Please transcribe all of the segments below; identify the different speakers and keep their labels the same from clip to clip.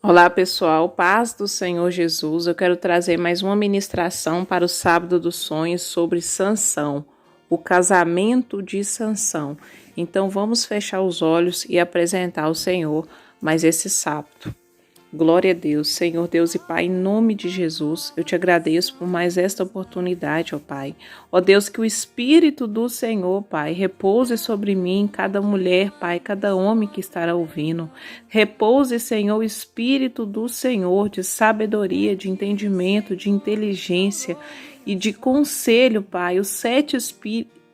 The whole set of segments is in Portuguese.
Speaker 1: Olá pessoal, paz do Senhor Jesus. Eu quero trazer mais uma ministração para o Sábado dos Sonhos sobre Sansão, o casamento de Sansão. Então vamos fechar os olhos e apresentar ao Senhor mais esse sábado. Glória a Deus, Senhor Deus e Pai, em nome de Jesus, eu te agradeço por mais esta oportunidade, ó Pai. Ó Deus, que o Espírito do Senhor, Pai, repouse sobre mim, cada mulher, Pai, cada homem que estará ouvindo. Repouse, Senhor, o Espírito do Senhor de sabedoria, de entendimento, de inteligência e de conselho, Pai. Os 7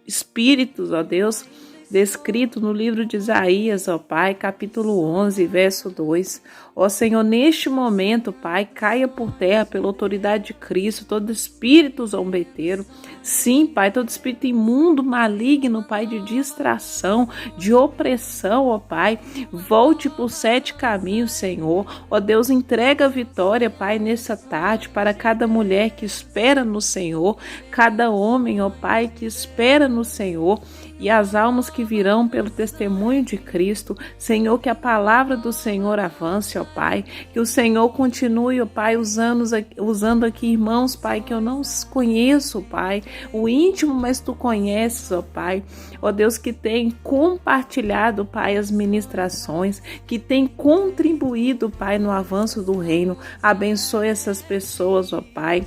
Speaker 1: espíritos, ó Deus, descrito no livro de Isaías, ó Pai, capítulo 11, verso 2. Ó Senhor, neste momento, Pai, caia por terra pela autoridade de Cristo todo espírito zombeteiro. Sim, Pai, todo espírito imundo, maligno, Pai, de distração, de opressão, ó Pai. Volte por 7 caminhos, Senhor. Ó Deus, entrega a vitória, Pai, nessa tarde para cada mulher que espera no Senhor, cada homem, ó Pai, que espera no Senhor, e as almas que virão pelo testemunho de Cristo. Senhor, que a palavra do Senhor avance, ó Pai, que o Senhor continue, ó Pai, usando aqui irmãos, Pai, que eu não conheço, Pai, o íntimo, mas Tu conheces, ó Pai, ó Deus, que tem compartilhado, Pai, as ministrações, que tem contribuído, Pai, no avanço do reino. Abençoe essas pessoas, ó Pai.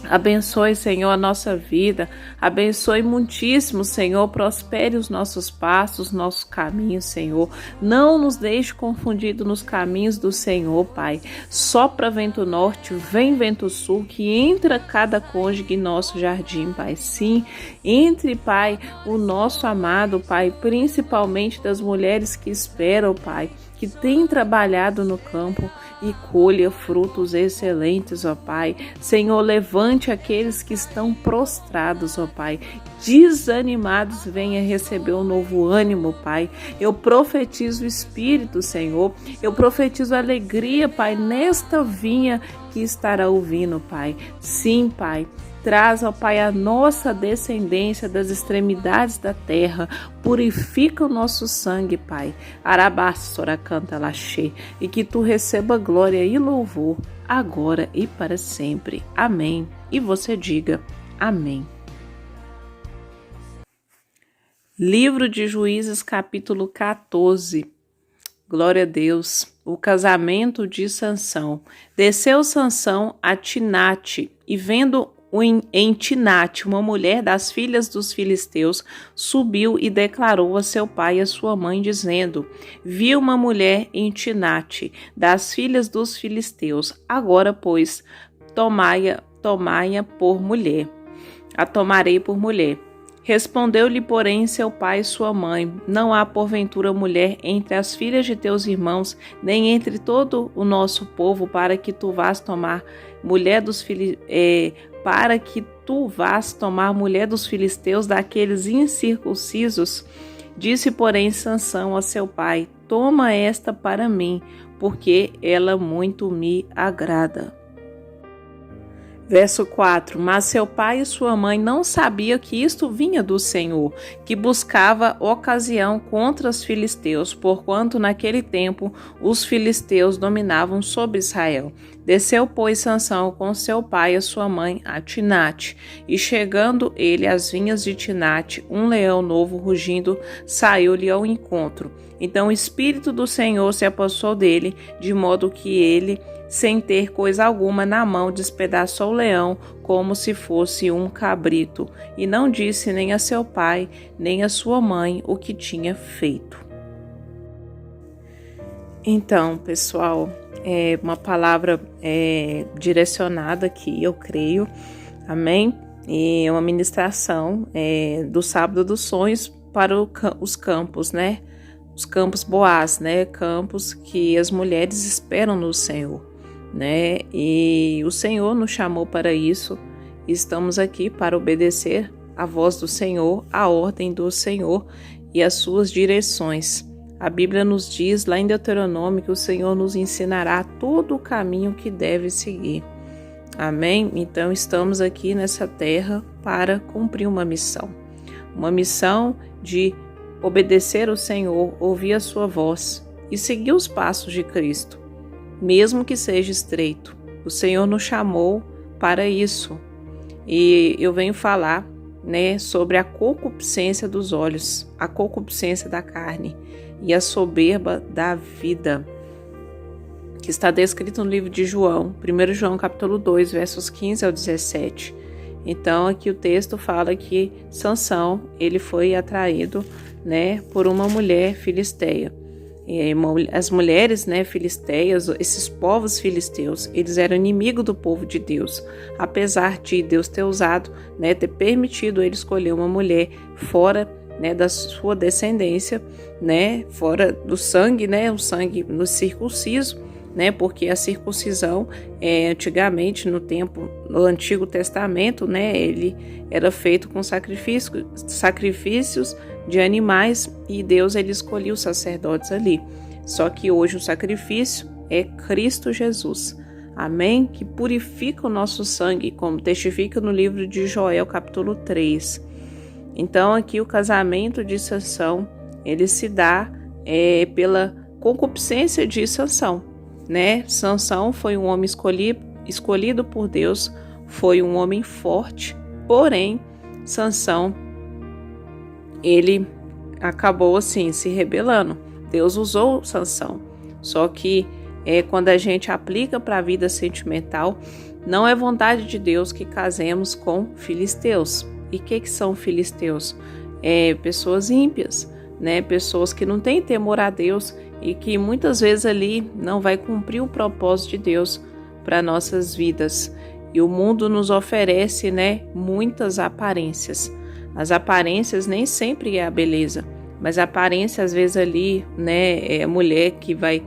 Speaker 1: Abençoe, Senhor, a nossa vida, abençoe muitíssimo, Senhor, prospere os nossos passos, nossos caminhos, Senhor. Não nos deixe confundido nos caminhos do Senhor, Pai. Sopra vento norte, vem vento sul, que entra cada cônjuge em nosso jardim, Pai. Sim, entre, Pai, o nosso amado, Pai, principalmente das mulheres que esperam, Pai, que tem trabalhado no campo e colha frutos excelentes, ó Pai. Senhor, levante aqueles que estão prostrados, ó Pai, desanimados, venha receber um novo ânimo, Pai. Eu profetizo o Espírito, Senhor. Eu profetizo alegria, Pai, nesta vinha que estará ouvindo, Pai. Sim, Pai. Traz, ó Pai, a nossa descendência das extremidades da terra. Purifica o nosso sangue, Pai. Arabassora canta laxê. E que Tu receba glória e louvor, agora e para sempre. Amém. E você diga amém. Livro de Juízes, capítulo 14. Glória a Deus. O casamento de Sansão. Desceu Sansão a Timnate, e vendo em Timnate uma mulher das filhas dos filisteus, subiu e declarou a seu pai e a sua mãe, dizendo: Vi uma mulher em Timnate, das filhas dos filisteus. Agora, pois, tomai-a por mulher. A tomarei por mulher. Respondeu-lhe, porém, seu pai e sua mãe: Não há porventura mulher entre as filhas de teus irmãos, nem entre todo o nosso povo, para que tu vás tomar mulher dos filisteus, daqueles incircuncisos? Disse, porém, Sansão a seu pai: Toma esta para mim, porque ela muito me agrada. Verso 4. Mas seu pai e sua mãe não sabiam que isto vinha do Senhor, que buscava ocasião contra os filisteus, porquanto naquele tempo os filisteus dominavam sobre Israel. Desceu, pois, Sansão com seu pai e sua mãe a Timnate, e chegando ele às vinhas de Timnate, um leão novo rugindo saiu-lhe ao encontro. Então o Espírito do Senhor se apossou dele, de modo que ele, sem ter coisa alguma na mão, despedaçou o leão como se fosse um cabrito, e não disse nem a seu pai, nem a sua mãe o que tinha feito. Então, pessoal, é uma palavra direcionada aqui, eu creio, amém? E é uma ministração do Sábado dos Sonhos para os campos, né? Os campos Boaz, né? Campos que as mulheres esperam no Senhor, né? E o Senhor nos chamou para isso. Estamos aqui para obedecer a voz do Senhor, a ordem do Senhor e as suas direções. A Bíblia nos diz lá em Deuteronômio que o Senhor nos ensinará todo o caminho que deve seguir. Amém? Então estamos aqui nessa terra para cumprir uma missão de obedecer ao Senhor, ouvir a sua voz e seguir os passos de Cristo. mesmo que seja estreito. O Senhor nos chamou para isso. E eu venho falar, né, sobre a concupiscência dos olhos, a concupiscência da carne e a soberba da vida, que está descrito no livro de João, 1 João capítulo 2, versos 15 ao 17. Então aqui o texto fala que Sansão, ele foi atraído, né, por uma mulher filisteia. As mulheres, né, filisteias, esses povos filisteus, eles eram inimigos do povo de Deus, apesar de Deus ter usado, né, ter permitido ele escolher uma mulher fora, né, da sua descendência, né, fora do sangue, né, o sangue no circunciso, né, porque a circuncisão antigamente no Antigo Testamento, né, ele era feito com sacrifícios de animais, e Deus ele escolhia os sacerdotes ali. Só que hoje o sacrifício é Cristo Jesus. Amém? Que purifica o nosso sangue, como testifica no livro de Joel, capítulo 3. Então aqui o casamento de Sansão, ele se dá pela concupiscência de Sansão, né? Sansão foi um homem escolhido por Deus, foi um homem forte, porém Sansão, ele acabou assim se rebelando. Deus usou Sansão, só que quando a gente aplica para a vida sentimental, não é vontade de Deus que casemos com filisteus. E o que são filisteus? Pessoas ímpias, né? Pessoas que não têm temor a Deus e que muitas vezes ali não vai cumprir o propósito de Deus para nossas vidas. E o mundo nos oferece, né, muitas aparências. As aparências nem sempre é a beleza, mas a aparência às vezes ali, né, a mulher que vai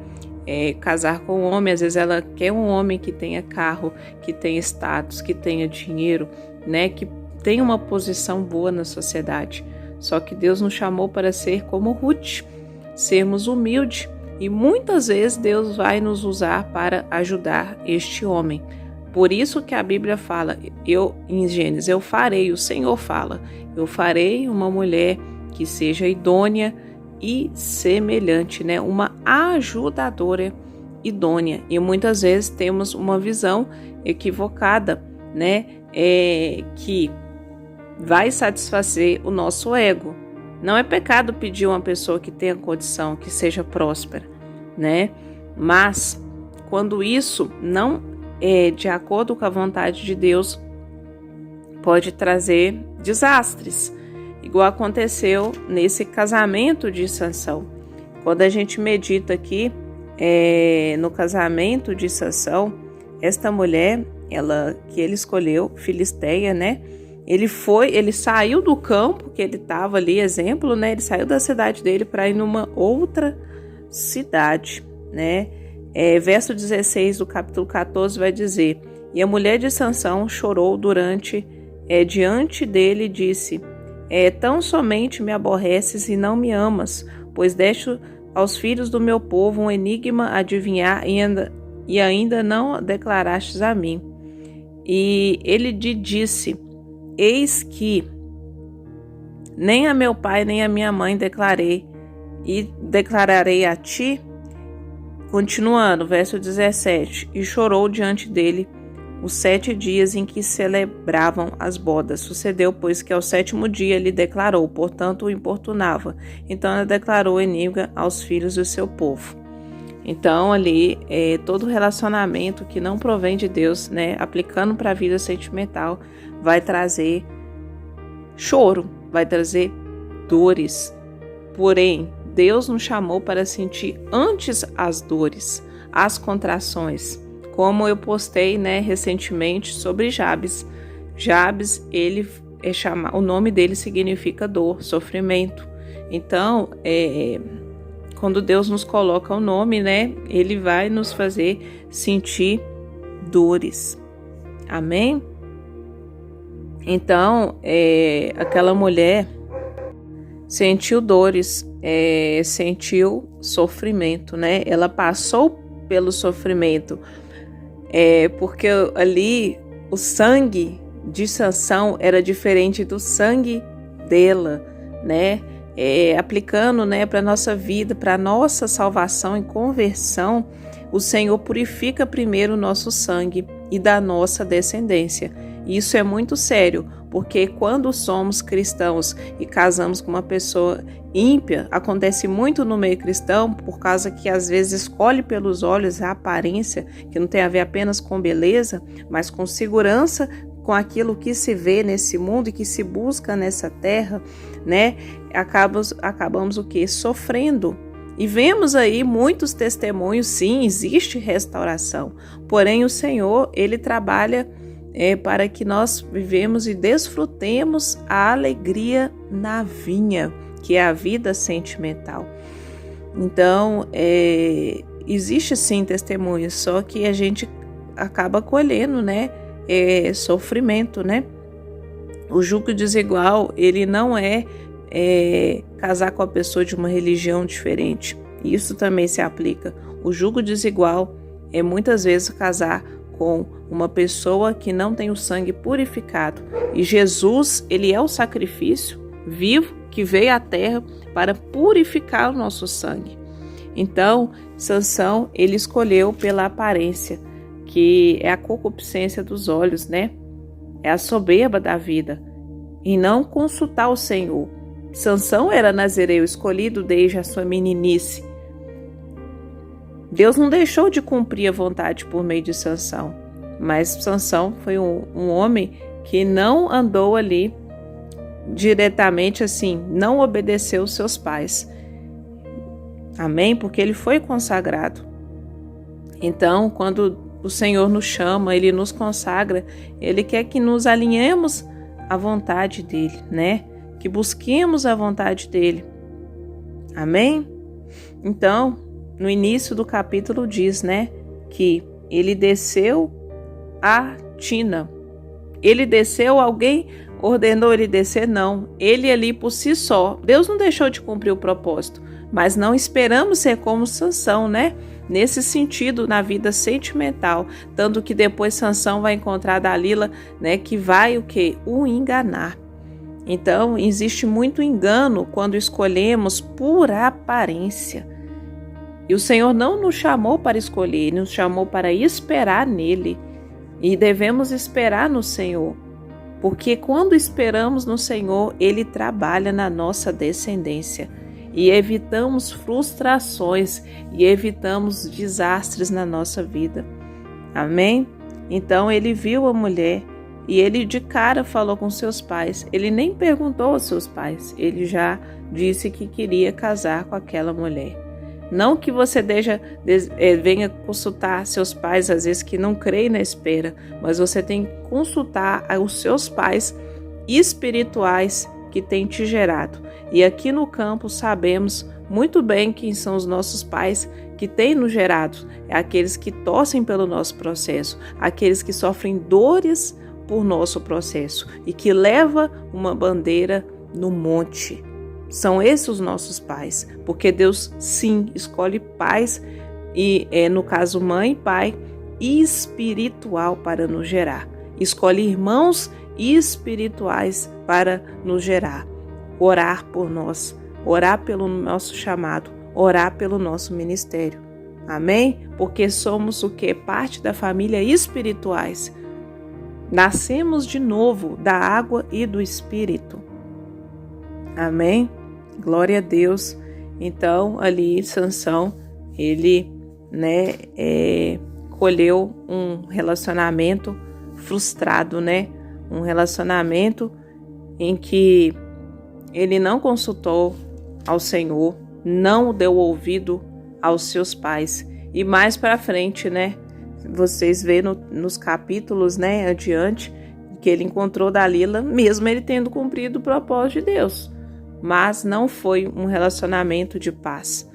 Speaker 1: casar com um homem, às vezes ela quer um homem que tenha carro, que tenha status, que tenha dinheiro, né, que tenha uma posição boa na sociedade. Só que Deus nos chamou para ser como Ruth, sermos humildes, e muitas vezes Deus vai nos usar para ajudar este homem. Por isso que a Bíblia fala, em Gênesis, o Senhor fala, eu farei uma mulher que seja idônea e semelhante, né? Uma ajudadora idônea. E muitas vezes temos uma visão equivocada, né? Que vai satisfazer o nosso ego. Não é pecado pedir uma pessoa que tenha condição, que seja próspera, né? Mas quando isso não é de acordo com a vontade de Deus, pode trazer desastres, igual aconteceu nesse casamento de Sansão. Quando a gente medita aqui no casamento de Sansão, esta mulher, que ele escolheu, filisteia, né? Ele saiu do campo que ele estava ali, exemplo, né? Ele saiu da cidade dele para ir numa outra cidade, né? Verso 16 do capítulo 14 vai dizer: e a mulher de Sansão chorou diante dele e disse: tão somente me aborreces e não me amas, pois deixo aos filhos do meu povo um enigma adivinhar e ainda não declarastes a mim. E ele lhe disse: eis que nem a meu pai nem a minha mãe declarei, e declararei a ti. Continuando, verso 17: e chorou diante dele os 7 dias em que celebravam as bodas. Sucedeu, pois, que ao 7º dia lhe declarou, portanto o importunava. Então ela declarou enigma aos filhos do seu povo. Então ali, todo relacionamento que não provém de Deus, né, aplicando para a vida sentimental, vai trazer choro, vai trazer dores. Porém, Deus nos chamou para sentir antes as dores, as contrações. Como eu postei, né, recentemente sobre Jabes. Jabes, o nome dele significa dor, sofrimento. Então, quando Deus nos coloca o nome, né, ele vai nos fazer sentir dores. Amém? Então, aquela mulher sentiu dores, sentiu sofrimento, né? Ela passou pelo sofrimento, porque ali o sangue de Sansão era diferente do sangue dela, né? aplicando, né, para a nossa vida, para a nossa salvação e conversão, o Senhor purifica primeiro o nosso sangue e da nossa descendência. Isso é muito sério, porque quando somos cristãos e casamos com uma pessoa ímpia, acontece muito no meio cristão, por causa que às vezes escolhe pelos olhos a aparência, que não tem a ver apenas com beleza, mas com segurança, com aquilo que se vê nesse mundo e que se busca nessa terra, né? Acabamos o quê? Sofrendo. E vemos aí muitos testemunhos, sim, existe restauração. Porém, o Senhor, Ele trabalha para que nós vivemos e desfrutemos a alegria na vinha, que é a vida sentimental. Então, existe sim testemunho, só que a gente acaba colhendo, né, sofrimento, né? O jugo desigual, ele não é casar com a pessoa de uma religião diferente. Isso também se aplica. O jugo desigual é muitas vezes casar com uma pessoa que não tem o sangue purificado. E Jesus, ele é o sacrifício vivo que veio à terra para purificar o nosso sangue. Então, Sansão, ele escolheu pela aparência, que é a concupiscência dos olhos, né? É a soberba da vida, e não consultar o Senhor. Sansão era nazireu escolhido desde a sua meninice. Deus não deixou de cumprir a vontade por meio de Sansão, mas Sansão foi um homem que não andou ali diretamente assim, não obedeceu os seus pais. Amém? Porque ele foi consagrado. Então, quando o Senhor nos chama, Ele nos consagra, Ele quer que nos alinhemos à vontade dEle, né? Que busquemos a vontade dEle. Amém? Então, no início do capítulo diz, né, que ele desceu a tina. Ele desceu, alguém ordenou ele descer? Não. Ele ali por si só. Deus não deixou de cumprir o propósito, mas não esperamos ser como Sansão, né? Nesse sentido, na vida sentimental, tanto que depois Sansão vai encontrar Dalila, né, que vai o quê? O enganar. Então, existe muito engano quando escolhemos por aparência. E o Senhor não nos chamou para escolher, Ele nos chamou para esperar nele. E devemos esperar no Senhor, porque quando esperamos no Senhor, Ele trabalha na nossa descendência. E evitamos frustrações e evitamos desastres na nossa vida. Amém? Então ele viu a mulher e ele de cara falou com seus pais. Ele nem perguntou aos seus pais, ele já disse que queria casar com aquela mulher. Não que você venha consultar seus pais, às vezes que não creem na espera, mas você tem que consultar os seus pais espirituais que têm te gerado. E aqui no campo sabemos muito bem quem são os nossos pais que têm nos gerado. É aqueles que torcem pelo nosso processo, aqueles que sofrem dores por nosso processo e que levam uma bandeira no monte. São esses os nossos pais, porque Deus sim escolhe pais, e no caso mãe e pai, espiritual para nos gerar. Escolhe irmãos espirituais para nos gerar. Orar por nós, orar pelo nosso chamado, orar pelo nosso ministério. Amém? Porque somos o que? Parte da família espirituais. Nascemos de novo da água e do Espírito. Amém? Glória a Deus. Então, ali Sansão, ele, colheu um relacionamento frustrado, um relacionamento em que ele não consultou ao Senhor, não deu ouvido aos seus pais. E mais para frente, vocês vê nos capítulos, adiante, que ele encontrou Dalila, mesmo ele tendo cumprido o propósito de Deus. Mas não foi um relacionamento de paz.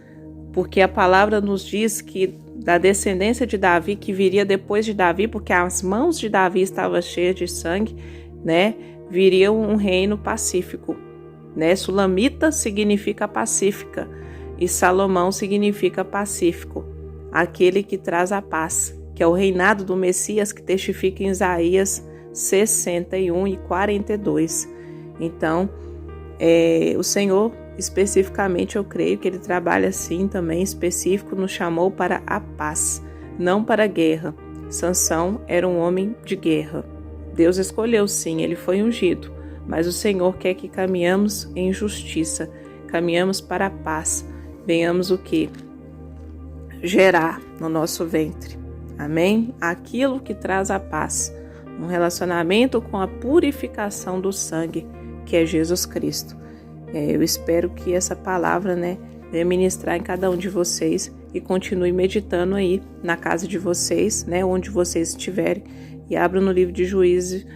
Speaker 1: Porque a palavra nos diz que da descendência de Davi, que viria depois de Davi, porque as mãos de Davi estavam cheias de sangue, viria um reino pacífico. Sulamita significa pacífica e Salomão significa pacífico, aquele que traz a paz, que é o reinado do Messias, que testifica em Isaías 61 e 42. Então, o Senhor especificamente eu creio que ele trabalha assim também, específico, nos chamou para a paz, não para a guerra. Sansão era um homem de guerra. Deus escolheu sim, ele foi ungido, mas o Senhor quer que caminhamos em justiça, caminhamos para a paz, venhamos o que? Gerar no nosso ventre. Amém? Aquilo que traz a paz, um relacionamento com a purificação do sangue, que é Jesus Cristo. Eu espero que essa palavra, venha ministrar em cada um de vocês e continue meditando aí na casa de vocês, onde vocês estiverem, e abra no livro de Juízes,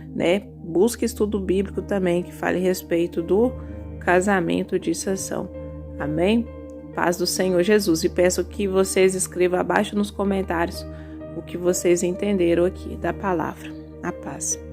Speaker 1: busque estudo bíblico também que fale a respeito do casamento de Sansão. Amém? Paz do Senhor Jesus. E peço que vocês escrevam abaixo nos comentários o que vocês entenderam aqui da palavra. A paz.